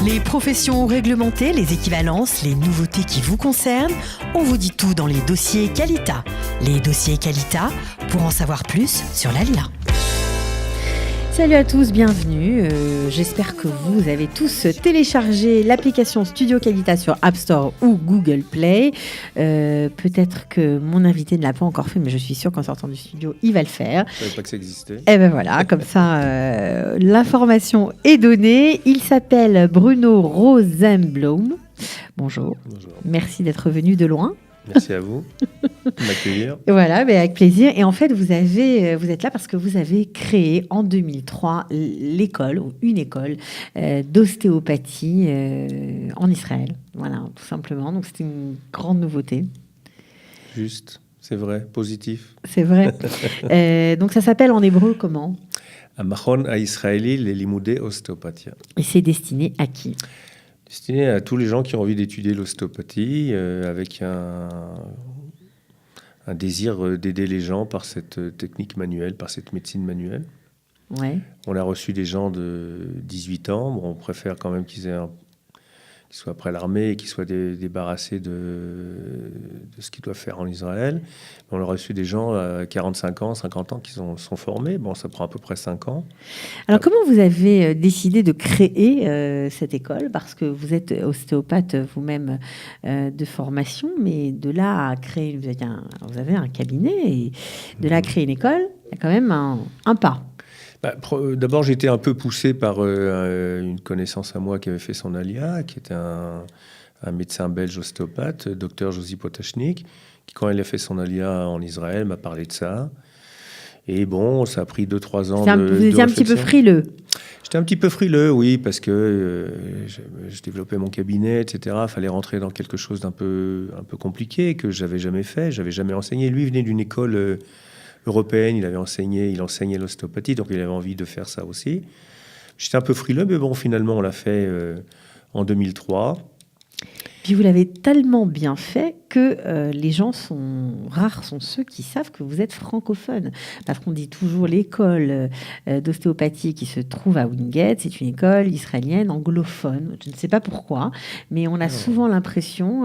Les professions réglementées, les équivalences, les nouveautés qui vous concernent, on vous dit tout dans les dossiers Qualita. Les dossiers Qualita, pour en savoir plus sur l'ALIA. Salut à tous, bienvenue. J'espère que vous avez tous téléchargé l'application Studio Qualita sur App Store ou Google Play. Peut-être que mon invité ne l'a pas encore fait, mais je suis sûre qu'en sortant du studio, il va le faire. Je ne savais pas que ça existait. Et ben voilà, comme ça, l'information est donnée. Il s'appelle Bruno Rosenblum. Bonjour. Bonjour. Merci d'être venu de loin. Merci à vous de m'accueillir. Voilà, mais avec plaisir. Et en fait, vous êtes là parce que vous avez créé en 2003 l'école, ou une école d'ostéopathie en Israël. Voilà, tout simplement. Donc, c'était une grande nouveauté. Juste, c'est vrai, positif. C'est vrai. Donc, ça s'appelle en hébreu comment ? Machon ha-Israeli lelimudei ostéopathia. Et c'est destiné à qui ? Destiné à tous les gens qui ont envie d'étudier l'ostéopathie avec un désir d'aider les gens par cette technique manuelle, par cette médecine manuelle. Ouais. On a reçu des gens de 18 ans. Bon, on préfère quand même qu'ils soient après l'armée et qu'ils soient débarrassés de ce qu'ils doivent faire en Israël. On a reçu des gens à 45 ans, 50 ans qui sont formés. Bon, ça prend à peu près 5 ans. Alors, comment vous avez décidé de créer cette école ? Parce que vous êtes ostéopathe vous-même de formation, mais de là à créer, vous avez un cabinet, et de là à créer une école, il y a quand même un pas. D'abord, j'étais un peu poussé par une connaissance à moi qui avait fait son ALIA, qui était un médecin belge ostéopathe, docteur Josie Potachnik, qui, quand elle a fait son ALIA en Israël, m'a parlé de ça. Et bon, ça a pris 2-3 ans vous étiez un petit peu frileux. J'étais un petit peu frileux, oui, parce que je développais mon cabinet, etc. Il fallait rentrer dans quelque chose d'un peu compliqué, que je n'avais jamais fait, je n'avais jamais enseigné. Lui, il venait d'une école européenne, il enseignait l'ostéopathie, donc il avait envie de faire ça aussi. J'étais un peu frileux, mais bon, finalement, on l'a fait en 2003. Puis vous l'avez tellement bien fait que les gens rares sont ceux qui savent que vous êtes francophone. Parce qu'on dit toujours l'école d'ostéopathie qui se trouve à Wingate, c'est une école israélienne anglophone. Je ne sais pas pourquoi, mais on a souvent l'impression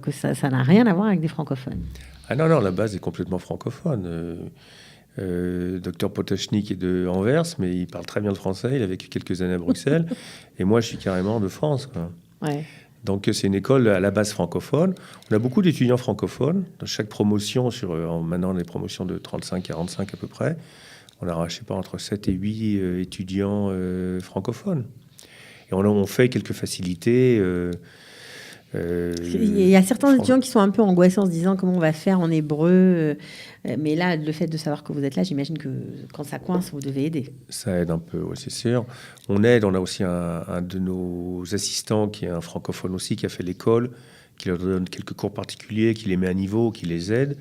que ça n'a rien à voir avec des francophones. Ah non, la base est complètement francophone. Docteur Potachnik est de Anvers, mais il parle très bien le français. Il a vécu quelques années à Bruxelles. Et moi, je suis carrément de France, quoi. Ouais. Donc, c'est une école à la base francophone. On a beaucoup d'étudiants francophones. Dans chaque promotion, maintenant, les promotions de 35-45 à peu près, on a, je sais pas, entre 7 et 8 étudiants francophones. Et on fait quelques facilités. Il y a certains étudiants qui sont un peu angoissés en se disant comment on va faire en hébreu. Mais là, le fait de savoir que vous êtes là, j'imagine que quand ça coince, vous devez aider. Ça aide un peu, oui, c'est sûr. On aide. On a aussi un de nos assistants qui est un francophone aussi, qui a fait l'école, qui leur donne quelques cours particuliers, qui les met à niveau, qui les aide.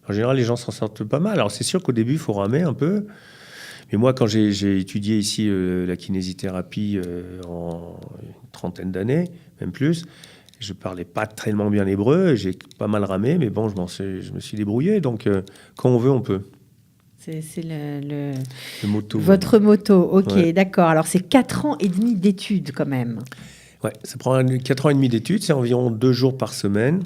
En général, les gens s'en sortent pas mal. Alors, c'est sûr qu'au début, il faut ramer un peu. Mais moi, quand j'ai étudié ici la kinésithérapie en une trentaine d'années, même plus, je parlais pas tellement bien l'hébreu, j'ai pas mal ramé, mais bon, je me suis débrouillé. Donc, quand on veut, on peut. C'est le motto. Votre motto, ok, ouais. D'accord. Alors, c'est 4 ans et demi d'études quand même. Ouais, ça prend 4 ans et demi d'études, c'est environ 2 jours par semaine.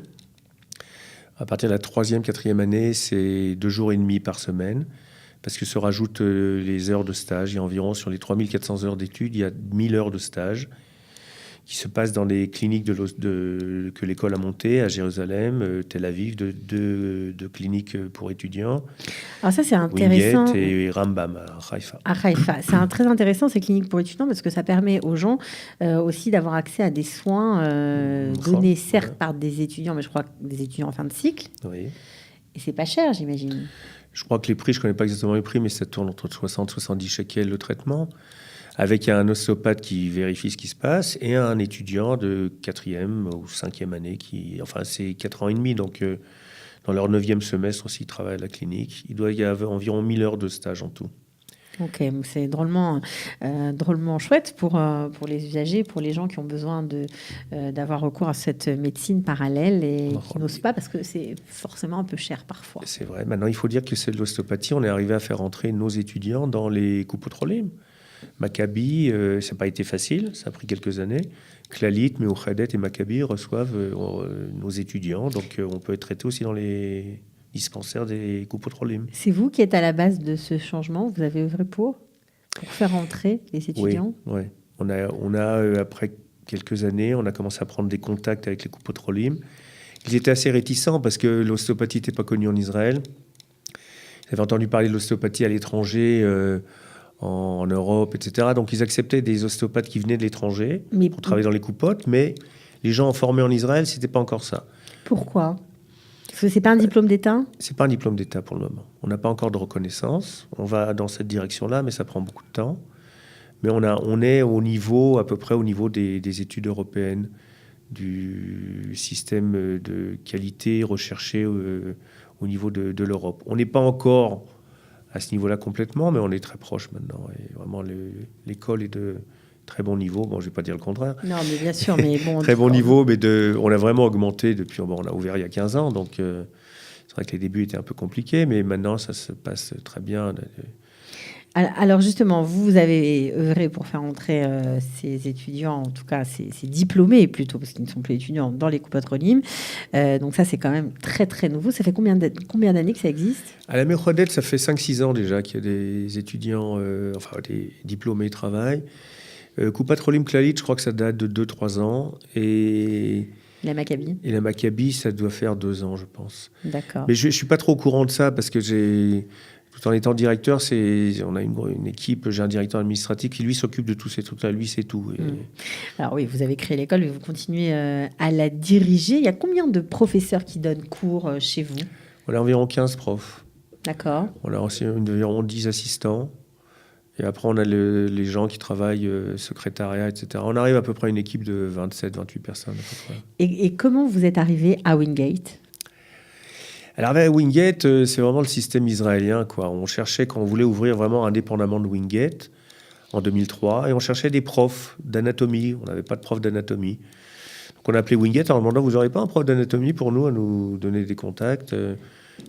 À partir de la 3e, 4e année, c'est 2 jours et demi par semaine, parce que se rajoutent les heures de stage. Il y a environ, sur les 3400 heures d'études, il y a 1000 heures de stage qui se passe dans les cliniques que l'école a montées à Jérusalem, Tel Aviv, de cliniques pour étudiants. Alors ça, c'est intéressant. Wingate et Rambam à Haïfa. À Haïfa. C'est très intéressant, ces cliniques pour étudiants, parce que ça permet aux gens aussi d'avoir accès à des soins donnés, certes, par des étudiants, mais je crois que des étudiants en fin de cycle. Oui. Et c'est pas cher, j'imagine. Je crois que les prix, je ne connais pas exactement les prix, mais ça tourne entre 60 et 70 shekels le traitement, avec un ostéopathe qui vérifie ce qui se passe et un étudiant de 4e ou 5e année enfin, c'est 4 ans et demi, donc dans leur 9e semestre aussi, ils travaillent à la clinique. Il doit y avoir environ 1000 heures de stage en tout. Ok, c'est drôlement chouette pour les usagers, pour les gens qui ont besoin d'avoir recours à cette médecine parallèle et qui n'osent pas parce que c'est forcément un peu cher parfois. C'est vrai. Maintenant, il faut dire que c'est de l'ostéopathie. On est arrivé à faire entrer nos étudiants dans les coupes pétrolières. Maccabi, ça n'a pas été facile, ça a pris quelques années. Clalit, Meouchadet et Maccabi reçoivent nos étudiants, donc on peut être traité aussi dans les dispensaires des Coupotrolim. C'est vous qui êtes à la base de ce changement. Vous avez œuvré pour faire entrer les étudiants. Oui. On a après quelques années, on a commencé à prendre des contacts avec les Coupotrolim. Ils étaient assez réticents parce que l'ostéopathie n'était pas connue en Israël. Ils avaient entendu parler de l'ostéopathie à l'étranger, en Europe, etc. Donc ils acceptaient des ostéopathes qui venaient de l'étranger pour travailler dans les coupotes, mais les gens formés en Israël, c'était pas encore ça. Pourquoi ? Parce que c'est pas un diplôme d'État ? C'est pas un diplôme d'État pour le moment. On n'a pas encore de reconnaissance. On va dans cette direction-là, mais ça prend beaucoup de temps. Mais on est au niveau, à peu près au niveau des études européennes, du système de qualité recherché au niveau de l'Europe. On n'est pas encore à ce niveau-là complètement, mais on est très proche maintenant. Et vraiment, l'école est de très bon niveau. Bon, je ne vais pas dire le contraire. Non, mais bien sûr, mais bon... Très bon niveau, mais on a vraiment augmenté depuis... Bon, on a ouvert il y a 15 ans, donc c'est vrai que les débuts étaient un peu compliqués, mais maintenant, ça se passe très bien. Alors justement, vous avez œuvré pour faire entrer ces étudiants, en tout cas ces diplômés plutôt, parce qu'ils ne sont plus étudiants, dans les Coupotrolim. Donc ça, c'est quand même très très nouveau. Ça fait combien d'années que ça existe ? À la Meouchadet, ça fait 5-6 ans déjà qu'il y a des étudiants, des diplômés travaillent. Coupotrolim Clalit, je crois que ça date de 2-3 ans. Et la Maccabi ? Et la Maccabi, ça doit faire 2 ans, je pense. D'accord. Mais je ne suis pas trop au courant de ça, parce que tout en étant directeur, on a une équipe, j'ai un directeur administratif qui, lui, s'occupe de tous ces trucs-là. Lui, c'est tout. Et... Alors oui, vous avez créé l'école et vous continuez à la diriger. Il y a combien de professeurs qui donnent cours chez vous ? On a environ 15 profs. D'accord. On a aussi environ 10 assistants. Et après, on a les gens qui travaillent, secrétariat, etc. On arrive à peu près à une équipe de 27-28 personnes. À peu près. Et comment vous êtes arrivé à Wingate ? Alors, avec Wingate, c'est vraiment le système israélien, quoi. On cherchait, quand on voulait ouvrir vraiment indépendamment de Wingate, en 2003, et on cherchait des profs d'anatomie. On n'avait pas de prof d'anatomie. Donc, on a appelé Wingate en demandant, vous n'aurez pas un prof d'anatomie pour nous, à nous donner des contacts ? Ils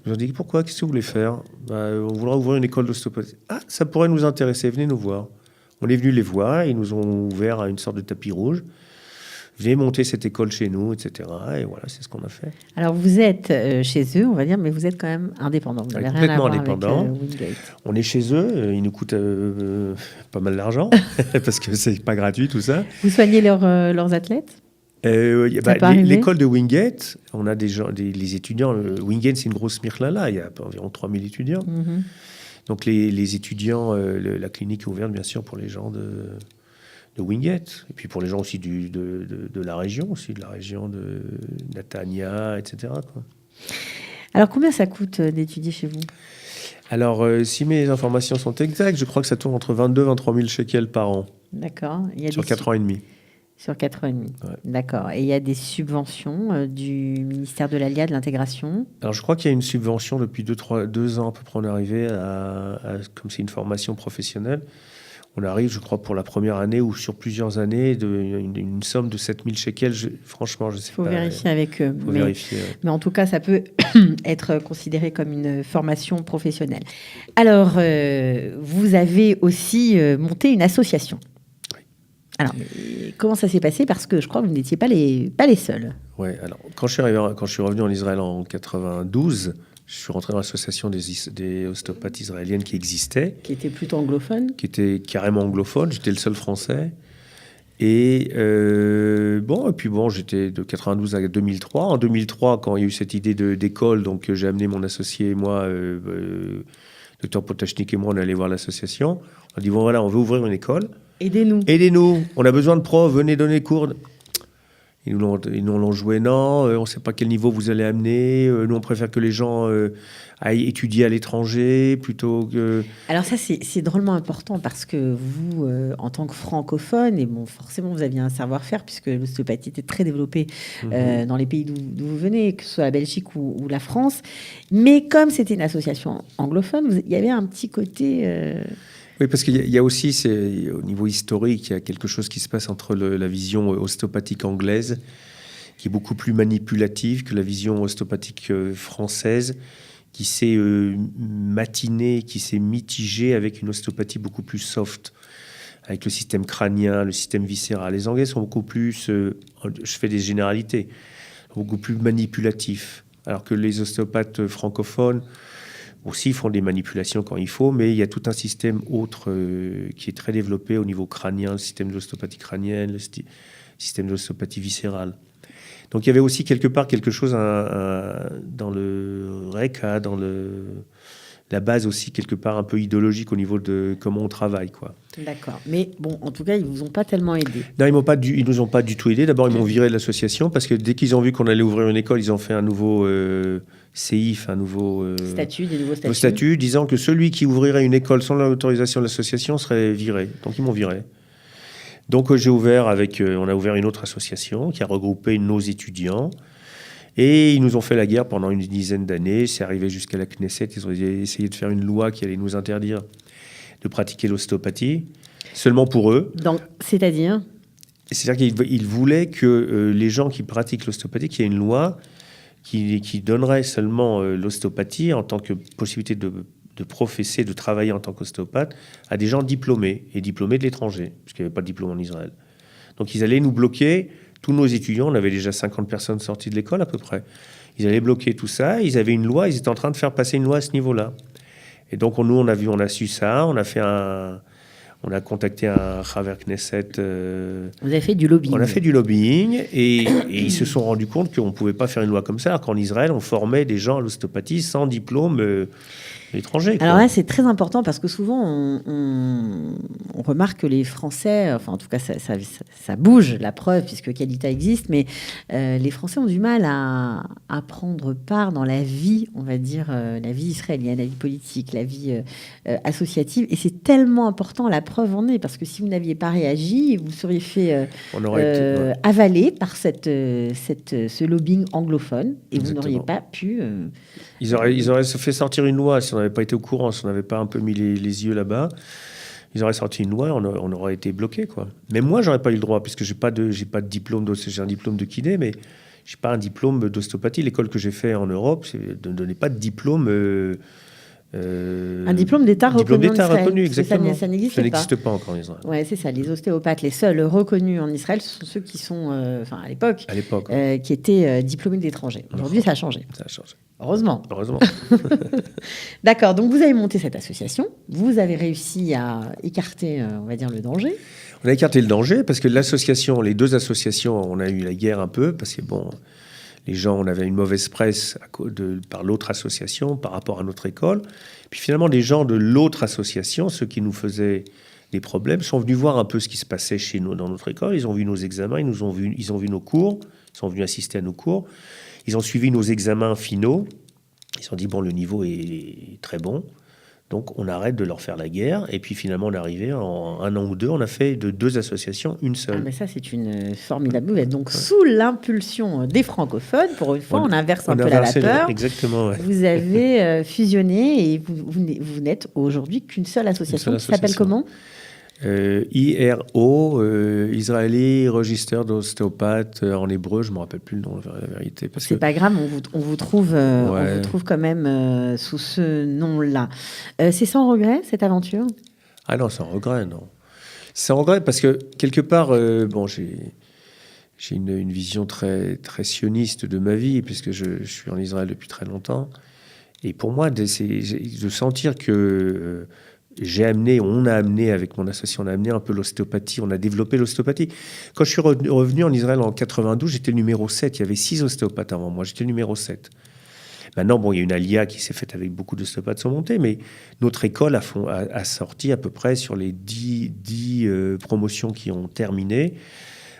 nous ont dit, pourquoi ? Qu'est-ce que vous voulez faire ? On voudrait ouvrir une école d'ostéopathie. Ah, ça pourrait nous intéresser, venez nous voir. On est venu les voir, ils nous ont ouvert à une sorte de tapis rouge. Venez monter cette école chez nous, etc. Et voilà, c'est ce qu'on a fait. Alors, vous êtes chez eux, on va dire, mais vous êtes quand même indépendant. Vous n'avez rien à voir indépendant. Avec Wingate. On est chez eux, ils nous coûtent pas mal d'argent, parce que c'est pas gratuit tout ça. Vous soignez leurs athlètes ? L'école de Wingate, on a les étudiants. Wingate, c'est une grosse mirlala, il y a environ 3000 étudiants. Mm-hmm. Donc les étudiants, la clinique est ouverte bien sûr pour les gens de Wingate, et puis pour les gens aussi de la région, aussi de la région de Netanya, etc. quoi. Alors combien ça coûte d'étudier chez vous ? Alors si mes informations sont exactes, je crois que ça tourne entre 22 et 23 000 shekels par an. D'accord. Sur 4 ans et demi. Sur 4 ans et demi. Ouais. D'accord. Et il y a des subventions du ministère de l'Alia, de l'intégration ? Alors, je crois qu'il y a une subvention depuis 2 ans à peu près. On est arrivé comme c'est une formation professionnelle, on arrive, je crois, pour la première année ou sur plusieurs années, une somme de 7 000 shekels. Franchement, je ne sais pas. Il faut vérifier avec eux. Mais en tout cas, ça peut être considéré comme une formation professionnelle. Alors, vous avez aussi monté une association. Alors, comment ça s'est passé ? Parce que je crois que vous n'étiez pas les seuls. Oui, alors, quand je suis revenu en Israël en 92, je suis rentré dans l'association des ostéopathes israéliennes qui existait. Qui était plutôt anglophone. Qui était carrément anglophone. J'étais le seul français. Et puis j'étais de 92 à 2003. En 2003, quand il y a eu cette idée d'école, donc j'ai amené mon associé et moi, Dr Potachnik et moi, on est allé voir l'association. On a dit, bon voilà, on veut ouvrir une école. Aidez-nous, on a besoin de profs, venez donner cours. Ils nous l'ont joué, non, on ne sait pas quel niveau vous allez amener. Nous, on préfère que les gens aillent étudier à l'étranger plutôt que... Alors ça, c'est drôlement important parce que vous, en tant que francophone, et bon, forcément, vous aviez un savoir-faire puisque l'ostéopathie était très développée dans les pays d'où vous venez, que ce soit la Belgique ou la France. Mais comme c'était une association anglophone, il y avait un petit côté... Oui, parce qu'il y a aussi, au niveau historique, il y a quelque chose qui se passe entre la vision ostéopathique anglaise, qui est beaucoup plus manipulative que la vision ostéopathique française, qui s'est matinée, qui s'est mitigée avec une ostéopathie beaucoup plus soft. avec le système crânien, le système viscéral. Les Anglais sont beaucoup plus, je fais des généralités, beaucoup plus manipulatifs. Alors que les ostéopathes francophones aussi font des manipulations quand il faut, mais il y a tout un système autre qui est très développé au niveau crânien, le système de l'ostéopathie crânienne, le système de l'ostéopathie viscérale. Donc il y avait aussi quelque part quelque chose dans le RECA, dans la base aussi quelque part un peu idéologique au niveau de comment on travaille, quoi. D'accord. Mais bon, en tout cas, ils vous ont pas tellement aidé. Non, ils nous ont pas du tout aidés. D'abord, ils m'ont viré de l'association parce que dès qu'ils ont vu qu'on allait ouvrir une école, ils ont fait un nouveau CIF, un nouveau Des nouveaux statuts. statut, disant que celui qui ouvrirait une école sans l'autorisation de l'association serait viré. Donc ils m'ont viré. Donc on a ouvert une autre association qui a regroupé nos étudiants. Et ils nous ont fait la guerre pendant une dizaine d'années. C'est arrivé jusqu'à la Knesset. Ils ont essayé de faire une loi qui allait nous interdire de pratiquer l'ostéopathie, seulement pour eux. C'est-à-dire ? C'est-à-dire qu'ils voulaient que les gens qui pratiquent l'ostéopathie, qu'il y ait une loi qui donnerait seulement l'ostéopathie en tant que possibilité de professer, de travailler en tant qu'ostéopathe à des gens diplômés, et diplômés de l'étranger, parce qu'il n'y avait pas de diplôme en Israël. Donc ils allaient nous bloquer. Tous nos étudiants, on avait déjà 50 personnes sorties de l'école à peu près. Ils allaient bloquer tout ça. Ils avaient une loi. Ils étaient en train de faire passer une loi à ce niveau-là. Et donc nous, on a su ça. On a contacté un Chaver Knesset. Vous avez fait du lobbying. On a fait du lobbying et ils se sont rendus compte qu'on ne pouvait pas faire une loi comme ça. Alors qu'en Israël, on formait des gens à l'ostéopathie sans diplôme étranger. Alors là, c'est très important parce que souvent, on remarque que les Français, enfin en tout cas, ça bouge, la preuve, puisque Kalita existe, mais les Français ont du mal à prendre part dans la vie, on va dire, la vie israélienne, la vie politique, la vie associative. Et c'est tellement important, la preuve en est, parce que si vous n'aviez pas réagi, vous seriez fait avaler par ce lobbying anglophone et Exactement. vous n'auriez pas pu... Ils auraient fait sortir une loi si on n'avait pas été au courant, si on n'avait pas un peu mis les yeux là-bas. Ils auraient sorti une loi, on aurait été bloqué, quoi. Mais moi, j'aurais pas eu le droit, puisque j'ai pas de diplôme j'ai un diplôme de kiné, mais j'ai pas un diplôme d'ostéopathie. L'école que j'ai fait en Europe, c'est de ne donner pas de diplôme. Un diplôme d'État reconnu en Israël. Reconnu, exactement. Ça n'existe pas encore en Israël. Ouais, c'est ça. Les ostéopathes, les seuls reconnus en Israël, ce sont ceux qui sont, à l'époque, qui étaient diplômés de l'étranger. Aujourd'hui, ça a changé. Ça a changé. Heureusement. Heureusement. D'accord. Donc, vous avez monté cette association. Vous avez réussi à écarter, on va dire, le danger. On a écarté le danger parce que les deux associations, on a eu la guerre un peu parce que les gens, on avait une mauvaise presse par l'autre association par rapport à notre école. Puis finalement, les gens de l'autre association, ceux qui nous faisaient des problèmes, sont venus voir un peu ce qui se passait chez nous dans notre école. Ils ont vu nos examens, ils ont vu nos cours, ils sont venus assister à nos cours. Ils ont suivi nos examens finaux. Ils se sont dit, le niveau est très bon. Donc, on arrête de leur faire la guerre. Et puis, finalement, on est arrivé, en un an ou deux, on a fait de deux associations une seule. Ah, mais ça, c'est une formidable nouvelle. Donc, sous l'impulsion des francophones, pour une fois, on inverse un peu la vapeur. Exactement. Ouais. Vous avez fusionné et vous n'êtes aujourd'hui qu'une seule association qui s'appelle comment ? IRO, Israeli Register d'ostéopathes, en hébreu, je ne me rappelle plus le nom, la vérité. C'est pas grave, on vous trouve quand même sous ce nom-là. C'est sans regret, cette aventure ? Ah non, sans regret, non. Sans regret, parce que quelque part, j'ai une vision très, très sioniste de ma vie, puisque je suis en Israël depuis très longtemps. Et pour moi, de sentir que... on a amené avec mon association, on a amené un peu l'ostéopathie, on a développé l'ostéopathie. Quand je suis revenu en Israël en 92, j'étais le numéro 7. Il y avait 6 ostéopathes avant moi, j'étais le numéro 7. Maintenant, il y a une alia qui s'est faite avec beaucoup d'ostéopathes sont montés, mais notre école a sorti à peu près sur les 10 promotions qui ont terminé,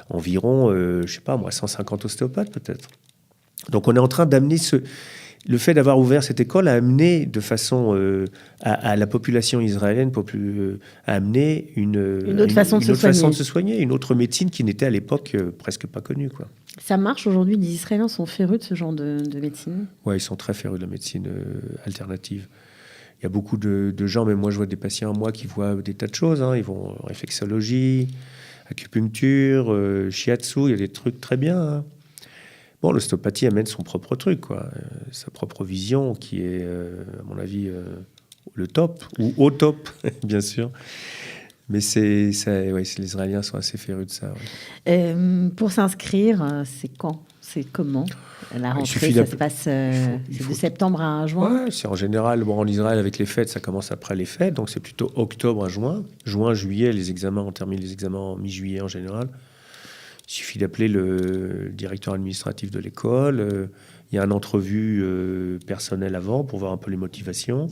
environ, 150 ostéopathes peut-être. Donc on est en train d'amener le fait d'avoir ouvert cette école a amené de façon à la population israélienne a amené une autre façon de se soigner, une autre médecine qui n'était à l'époque presque pas connue, quoi. Ça marche aujourd'hui, les Israéliens sont férus de ce genre de médecine ? Oui, ils sont très férus de la médecine alternative. Il y a beaucoup de gens, même moi je vois des patients, moi, qui voient des tas de choses. Ils vont en réflexologie, acupuncture, shiatsu, il y a des trucs très bien, hein. L'ostéopathie amène son propre truc, quoi. Sa propre vision qui est, à mon avis, le top, ou au top, bien sûr. Mais les Israéliens sont assez férus de ça. Ouais. Pour s'inscrire, c'est quand? C'est comment? La rentrée, ça se passe c'est de septembre à juin? Ouais, c'est en général, en Israël, avec les fêtes, ça commence après les fêtes, donc c'est plutôt octobre à juin. Juin, juillet, on termine les examens en mi-juillet en général. Il suffit d'appeler le directeur administratif de l'école. Il y a une entrevue personnelle avant pour voir un peu les motivations.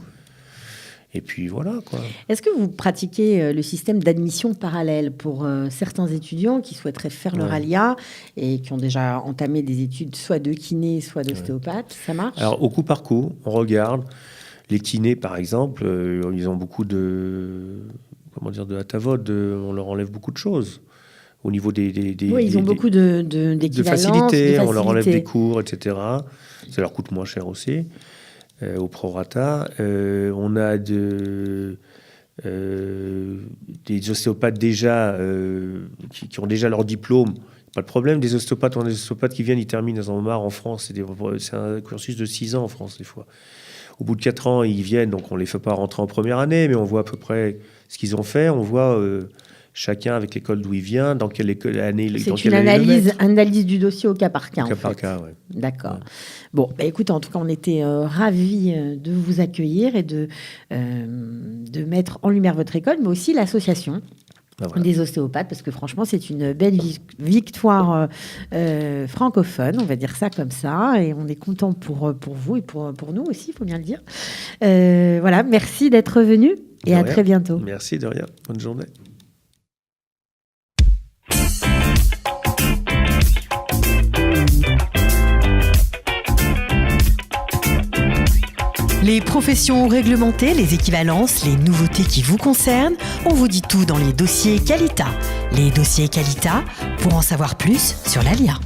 Et puis voilà, quoi. Est-ce que vous pratiquez le système d'admission parallèle pour certains étudiants qui souhaiteraient faire leur ALIA et qui ont déjà entamé des études soit de kiné, soit d'ostéopathe? Ça marche? Alors, au coup par coup, on regarde. Les kinés, par exemple, ils ont beaucoup de hatavod, on leur enlève beaucoup de choses. Au niveau ils ont beaucoup d'équivalence, de facilité, on leur enlève des cours, etc. Ça leur coûte moins cher aussi. Au prorata. On a des ostéopathes déjà qui ont déjà leur diplôme. Pas de problème, des ostéopathes, on a des ostéopathes qui viennent, ils terminent, ils en ont marre en France. C'est un cursus de 6 ans en France, des fois. Au bout de 4 ans, ils viennent, donc on ne les fait pas rentrer en première année, mais on voit à peu près ce qu'ils ont fait. On voit chacun avec l'école d'où il vient, dans quelle année. C'est une analyse du dossier au cas par cas. Au cas par cas, oui. D'accord. Ouais. Bon, écoute, en tout cas, on était ravis de vous accueillir et de mettre en lumière votre école, mais aussi l'association des ostéopathes, parce que franchement, c'est une belle victoire francophone, on va dire ça comme ça, et on est content pour vous et pour nous aussi, il faut bien le dire. Voilà, merci d'être venu et à très bientôt. Merci, de rien. Bonne journée. Les professions réglementées, les équivalences, les nouveautés qui vous concernent, on vous dit tout dans les dossiers Qualita. Les dossiers Qualita, pour en savoir plus sur l'ALIA.